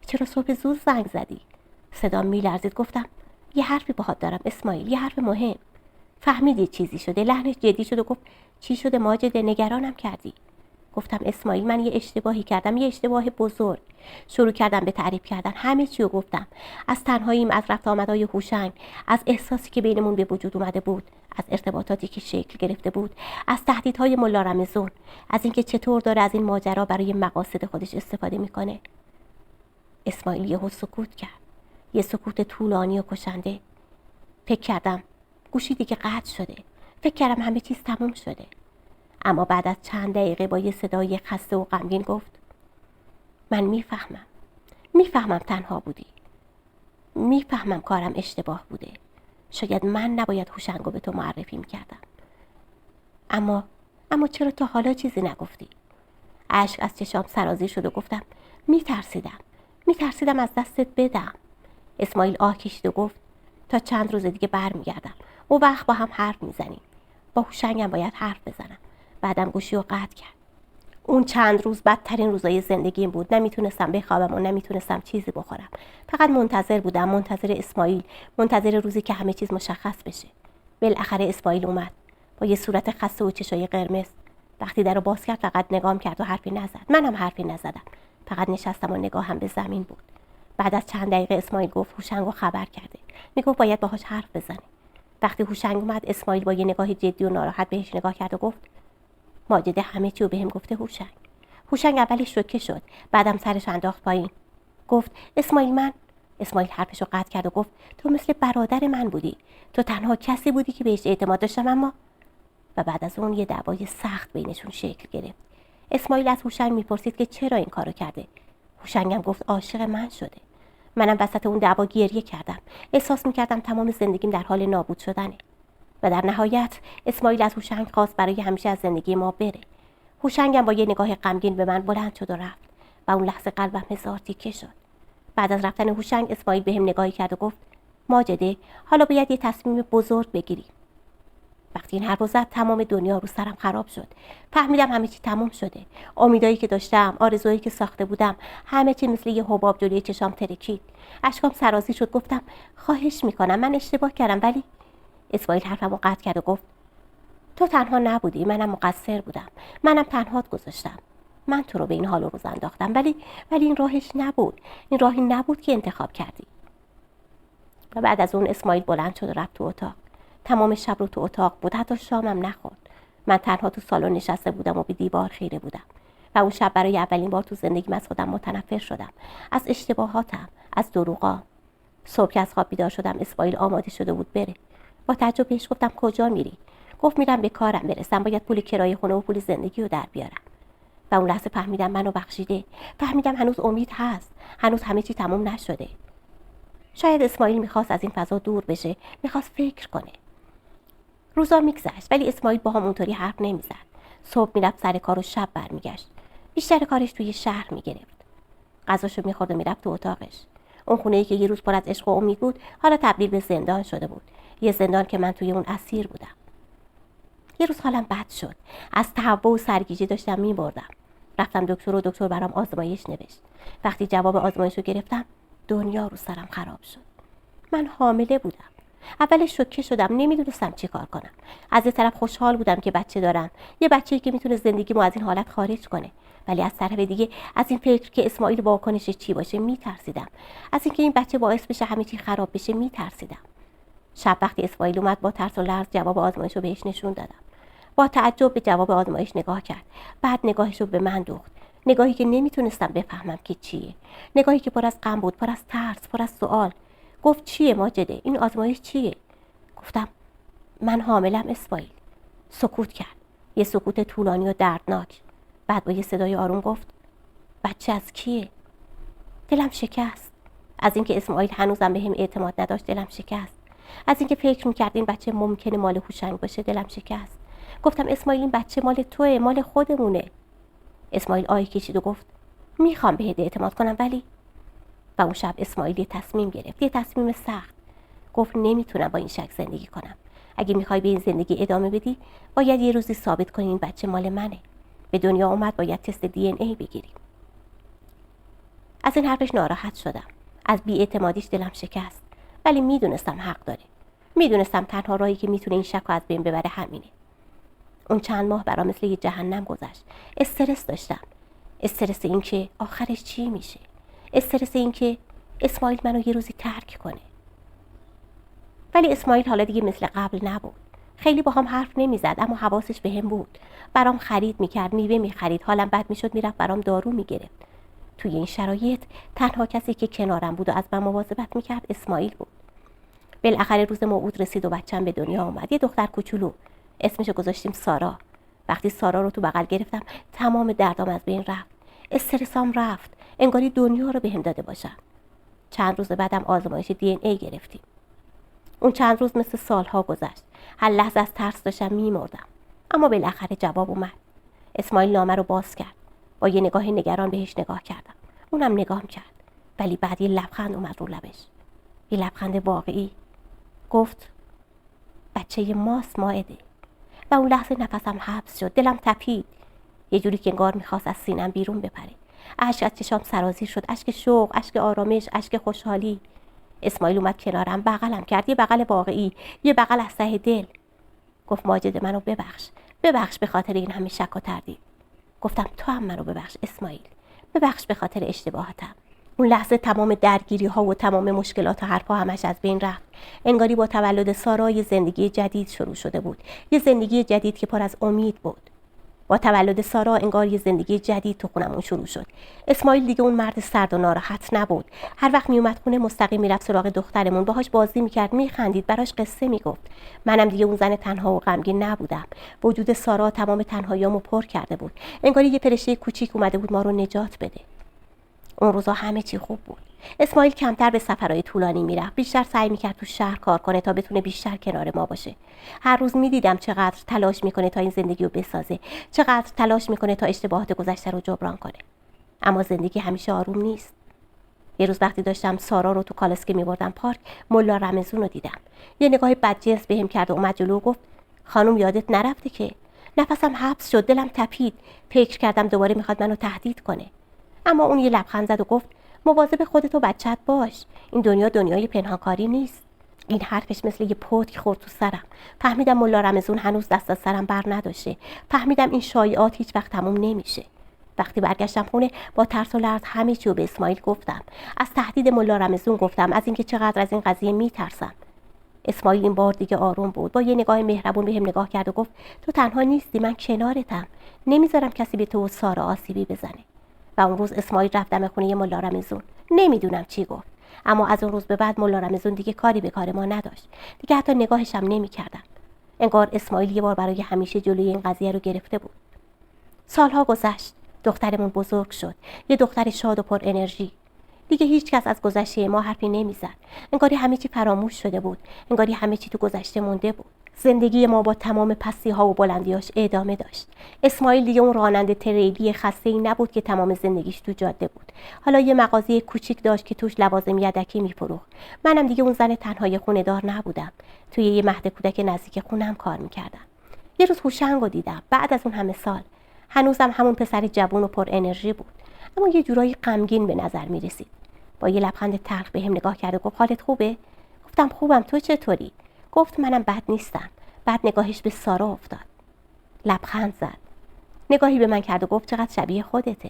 چرا صبح زود زنگ زدی؟ صدام میلرزید. گفتم یه حرفی باهات دارم اسماعیل، یه حرف مهم. فهمیدی چیزی شده؟ لحنش جدی شد و گفت چی شده ماجده؟ نگرانم کردی. گفتم اسماعیل من یه اشتباهی کردم، یه اشتباه بزرگ. شروع کردم به تعریف کردن. همه چی رو گفتم. از تنهاییم، از رفت آمدهای هوشنگ، از احساسی که بینمون به وجود اومده بود، از ارتباطاتی که شکل گرفته بود، از تهدیدهای ملا رمضون، از اینکه چطور داره از این ماجرا برای مقاصد خودش استفاده میکنه. اسماعیل یهو سکوت کرد. یه سکوت طولانی و کشنده. فکر کردم گوشی دیگه قطع شده. فکر کردم همه چیز تموم شده. اما بعد از چند دقیقه با یه صدای خسته و غمگین گفت من میفهمم تنها بودی. میفهمم کارم اشتباه بوده. شاید من نباید هوشنگو به تو معرفی میکردم. اما چرا تا حالا چیزی نگفتی؟ اشک از چشام سرازیر شد و گفتم میترسیدم از دستت بدم. اسماعیل آه کشید و گفت تا چند روز دیگه برمیگردم. و وقت با هم حرف میزنیم. با هوشنگم باید حرف بزنم. بعدم گوشی رو قطع کرد. اون چند روز بدترین روزای زندگیم بود. نمیتونستم بخوابم و نمیتونستم چیزی بخورم. فقط منتظر بودم، منتظر اسماعیل، منتظر روزی که همه چیز مشخص بشه. بالاخره اسماعیل اومد با یه صورت خسته و چشای قرمز. وقتی درو باز کرد فقط نگام کرد و حرفی نزد. منم حرفی نزدم. فقط نشستم و نگاهم به زمین بود. بعد از چند دقیقه اسماعیل گفت هوشنگو خبر کرده. میگفت باید باهاش حرف بزنه. وقتی هوشنگ اومد اسماعیل با یه نگاه جدی و ناراحت بهش نگاه کرد و گفت ماجده همه چی رو بهم گفته هوشنگ. هوشنگ اولش شوکه شد، بعدم سرش انداخت پایین. گفت اسماعیل حرفشو قطع کرد و گفت تو مثل برادر من بودی. تو تنها کسی بودی که بهش اعتماد داشتم. اما و بعد از اون یه دعوای سخت بینشون شکل گرفت. اسماعیل از هوشنگ میپرسید که چرا این کارو کرده. هوشنگم گفت عاشق من شده. منم وسط اون دعوا گریه کردم. احساس میکردم تمام زندگیم در حال نابود شدنه. و در نهایت اسماعیل از هوشنگ خواست برای همیشه از زندگی ما بره. هوشنگم با یه نگاه غمگین به من بلند شد و رفت و اون لحظه قلبم هزار تیکه شد. بعد از رفتن هوشنگ اسماعیل بهم نگاهی کرد و گفت ماجده حالا باید یه تصمیم بزرگ بگیری. وقتی این حرفو زد تمام دنیا رو سرم خراب شد. فهمیدم همه چی تموم شده. امیدایی که داشتم، آرزویی که ساخته بودم، همه چی مثل یه حباب جلوی چشام ترکید. اشکام سرازیر شد. گفتم خواهش میکنم من اشتباه کردم. ولی اسماعیل حرفمو قطع کرد و گفت تو تنها نبودی، منم مقصر بودم. منم تنهات گذاشتم. من تو رو به این حال و روز انداختم. ولی این راهش نبود. این راهی نبود که انتخاب کردی. و بعد از اون اسماعیل بلند شد و رفت تو اتاق. تمام شب رو تو اتاق بود. حتی شامم نخورد. من تنها تو سالن نشسته بودم و به دیوار خیره بودم. و اون شب برای اولین بار تو زندگیم از خودم متنفر شدم. از اشتباهاتم، از دروغام. صبح که از خواب بیدار شدم اسماعیل آماده شده بود بره. با تعجب بهش گفتم کجا میری؟ گفت میرم به کارم برسم. باید پول کرایه خونه و پول زندگی رو در بیارم. و اون لحظه فهمیدم منو بخشیده. فهمیدم هنوز امید هست. هنوز همه چی تموم نشده. شاید اسماعیل میخواست از این فضا دور بشه. میخواست فکر کنه. روزا میگذشت ولی اسماعیل با هم اونطوری حرف نمیزد. صبح میرفت سر کار و شب برمیگشت. بیشتر کارش توی شهر میگرفت. غذاشو میخورد و میرفت تو اتاقش. اون خونه‌ای که یه روز پر از عشق و امید بود حالا تبدیل به زندان شده بود. یه زندان که من توی اون اسیر بودم. یه روز حالم بد شد. از تهوع و سرگیجه داشتم می‌مردم. رفتم دکتر و دکتر برام آزمایش نوشت. وقتی جواب آزمایش رو گرفتم دنیا رو سرم خراب شد. من حامله بودم. اولش شوکه شدم. نمیدونستم چی کار کنم. از یه طرف خوشحال بودم که بچه دارم. یه بچه‌ای که میتونه زندگیمو از این حالت خارج کنه. ولی از طرف دیگه از این فکر که اسماعیل واکنش چی باشه میترسیدم. از اینکه این بچه باعث بشه همه چی خراب بشه میترسیدم. شب وقتی اسماعیل اومد با ترس و لرز جواب آزمایش رو بهش نشون دادم. با تعجب به جواب آزمایش نگاه کرد. بعد نگاهش رو به من دوخت. نگاهی که نمیتونستم بفهمم که چیه. نگاهی که پر از غم بود، پر از ترس، پر از سوال. گفت چیه ماجده؟ این آزمایش چیه؟ گفتم من حاملم اسماعیل. سکوت کرد. یه سکوت طولانی و دردناک. بعد با یه صدای آروم گفت بچه از کیه؟ دلم شکست. از اینکه اسماعیل هنوزم بهم اعتماد نداشت دلم شکست. از اینکه فکر می‌کرد این بچه ممکنه مال هوشنگ باشه دلم شکست. گفتم اسماعیل این بچه مال توئه، مال خودمونه. اسماعیل آهی کشید و گفت میخوام بهت اعتماد کنم ولی. و اون شب اسماعیل یه تصمیم گرفت. یه تصمیم سخت. گفت نمیتونم با این شک زندگی کنم. اگه میخوای به این زندگی ادامه بدی باید یه روزی ثابت کنی این بچه مال منه. به دنیا اومد باید تست DNA بگیریم. از این حرفش ناراحت شدم. از بی‌اعتمادیش دلم شکست. ولی میدونستم حق داره. میدونستم تنها راهی که میتونه این شک رو از بین ببره همینه. اون چند ماه برام مثل یه جهنم گذشت. استرس داشتم. استرس این که آخرش چی میشه. استرس این که اسماعیل منو یه روزی ترک کنه. ولی اسماعیل حالا دیگه مثل قبل نبود. خیلی با هم حرف نمیزد اما حواسش بهم بود. برام خرید میکرد، میوه میخرید، حالم بد میشد میرفت برام دارو میگرفت. توی این شرایط تنها کسی که کنارم بود و از من مواظبت میکرد اسماعیل بود. بالاخره روز موعود رسید و بچه‌م به دنیا اومد. یه دختر کوچولو. اسمشو گذاشتیم سارا. وقتی سارا رو تو بغل گرفتم تمام دردام از بین رفت. استرسام رفت. انگاری دنیا رو بهم داده باشن. چند روز بعدم آزمایش DNA گرفتیم. اون چند روز مثل سالها گذشت. هر لحظه از ترس داشتم میمردم. اما بالاخره جواب اومد. اسماعیل نامه رو باز کرد. با یه نگاه نگران بهش نگاه کردم. اونم نگام کرد. ولی بعد یه لبخند اومد رو لبش. یه لبخند واقعی. گفت بچه ماست مائده. و اون لحظه نفسم حبس شد. دلم تپید. یه جوری که انگار میخواست از سینم بیرون بپره. اشک از چشام سرازیر شد. اشک شوق، اشک آرامش، اشک خوشحالی. اسماعیل اومد کنارم، بغلم کرد. یه بغل واقعی، یه بغل از ته دل. گفت ماجد منو ببخش. ببخش به خاطر این همه شک و تردید. گفتم تو هم منو ببخش اسماعیل. ببخش به خاطر اشتباهاتم. اون لحظه تمام درگیری ها و تمام مشکلات و حرفا همش از بین رفت. انگاری با تولد سارا یه زندگی جدید شروع شده بود. یه زندگی جدید که پر از امید بود. با تولد سارا انگار یه زندگی جدید تو خونمون شروع شد. اسماعیل دیگه اون مرد سرد و ناراحت نبود. هر وقت میومد خونه مستقیم میرفت سراغ دخترمون، باهاش بازی میکرد، میخندید، براش قصه میگفت. منم دیگه اون زن تنها و غمگین نبودم. وجود سارا تمام تنهاییامو پر کرده بود. انگار یه فرشته کوچیک اومده بود ما رو نجات بده. اون روزا همه چی خوب بود. اسماعیل کمتر به سفرهای طولانی میرفت، بیشتر سعی میکرد تو شهر کار کنه تا بتونه بیشتر کنار ما باشه. هر روز میدیدم چقدر تلاش میکنه تا این زندگی رو بسازه، چقدر تلاش میکنه تا اشتباهات گذشته رو جبران کنه. اما زندگی همیشه آروم نیست. یه روز وقتی داشتم سارا رو تو کالسکه میبردم پارک، ملا رمضون رو دیدم. یه نگاه بدجنس بهم کرد و اومد جلو و گفت خانم یادت نرفته که؟ نفسم حبس شد، دلم تپید، فکر کردم دوباره میخواد منو تهدید کنه. اما اون یه لبخند زد و گفت مواظب خودت و بچت باش. این دنیا دنیای پنهانکاری نیست. این حرفش مثل یه پتک خورد تو سرم. فهمیدم ملا رمضون هنوز دست از سرم بر نداشته. فهمیدم این شایعات هیچ وقت تموم نمیشه. وقتی برگشتم خونه با ترس و لرز همه چی رو به اسماعیل گفتم. از تهدید ملا رمضون گفتم، از اینکه چقدر از این قضیه میترسم. اسماعیل این بار دیگه آروم بود. با یه نگاه مهربون بهم نگاه کرد و گفت تو تنها نیستی، من کنارتم. نمیذارم کسی به تو و سارا آسیبی بزنه. و اون روز اسماعیل رفتم خونه ملا رمضون. نمیدونم چی گفت، اما از اون روز به بعد ملا رمضون دیگه کاری به کار ما نداشت. دیگه حتی نگاهش هم نمی‌کردم. انگار اسماعیل یه بار برای همیشه جلوی این قضیه رو گرفته بود. سالها گذشت. دخترمون بزرگ شد. یه دختر شاد و پر انرژی. دیگه هیچ کس از گذشته ما حرفی نمیزد. انگاری همه چی فراموش شده بود. انگاری همه چی تو گذشته مونده بود. زندگی ما با تمام پستی‌ها و بلندیاش ادامه داشت. اسماعیل دیگه اون راننده تریلی خسته‌ای نبود که تمام زندگیش تو جاده بود. حالا یه مغازه کوچیک داشت که توش لوازم یدکی می‌فروخت. منم دیگه اون زن تنهای خونه‌دار نبودم. توی یه مهد کودک نزدیک خونم کار می‌کردم. یه روز هوشنگو دیدم. بعد از اون همه سال هنوزم همون پسر جوون و پر انرژی بود، اما یه جورایی غمگین به نظر می‌رسید. با یه لبخند تلخ بهم نگاه کرد و گفت حالت خوبه؟ گفتم خوبم، تو چطوری؟ گفت منم بد نیستم. بعد نگاهش به سارا افتاد. لبخند زد. نگاهی به من کرد و گفت چقدر شبیه خودته.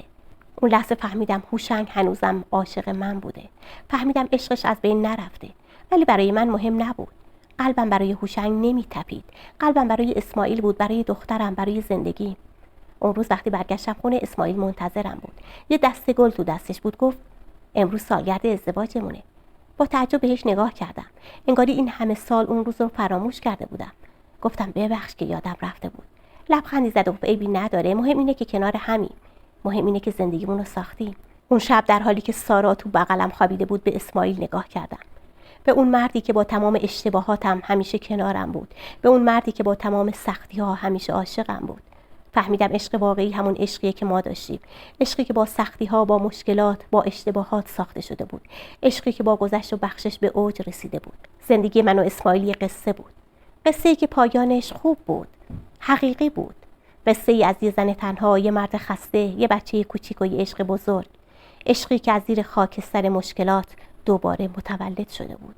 اون لحظه فهمیدم هوشنگ هنوزم عاشق من بوده. فهمیدم عشقش از بین نرفته. ولی برای من مهم نبود. قلبم برای هوشنگ نمی‌تپید. قلبم برای اسماعیل بود، برای دخترم، برای زندگی. اون روز وقتی برگشتم خونه اسماعیل منتظرم بود. یه دسته گل تو دستش بود. گفت امروز سالگرد ازدواجمونه. با تعجب بهش نگاه کردم. انگاری این همه سال اون روز رو فراموش کرده بودم. گفتم ببخش که یادم رفته بود. لبخندی زد و گفت عیبی نداره، مهم اینه که کنار همیم. مهم اینه که زندگیمون رو ساختیم. اون شب در حالی که سارا تو بغلم خوابیده بود به اسماعیل نگاه کردم. به اون مردی که با تمام اشتباهاتم همیشه کنارم بود. به اون مردی که با تمام سختی‌ها همیشه عاشقم بود. فهمیدم عشق واقعی همون عشقیه که ما داشتیم. عشقی که با سختی‌ها، با مشکلات، با اشتباهات ساخته شده بود. عشقی که با گذشت و بخشش به اوج رسیده بود. زندگی من و اسماعیل یه قصه بود. قصه‌ای که پایانش خوب بود. حقیقی بود. قصه‌ای از یه زن تنها، یه مرد خسته، یه بچه کوچیک و یه عشق بزرگ. عشقی که از زیر خاکستر مشکلات دوباره متولد شده بود.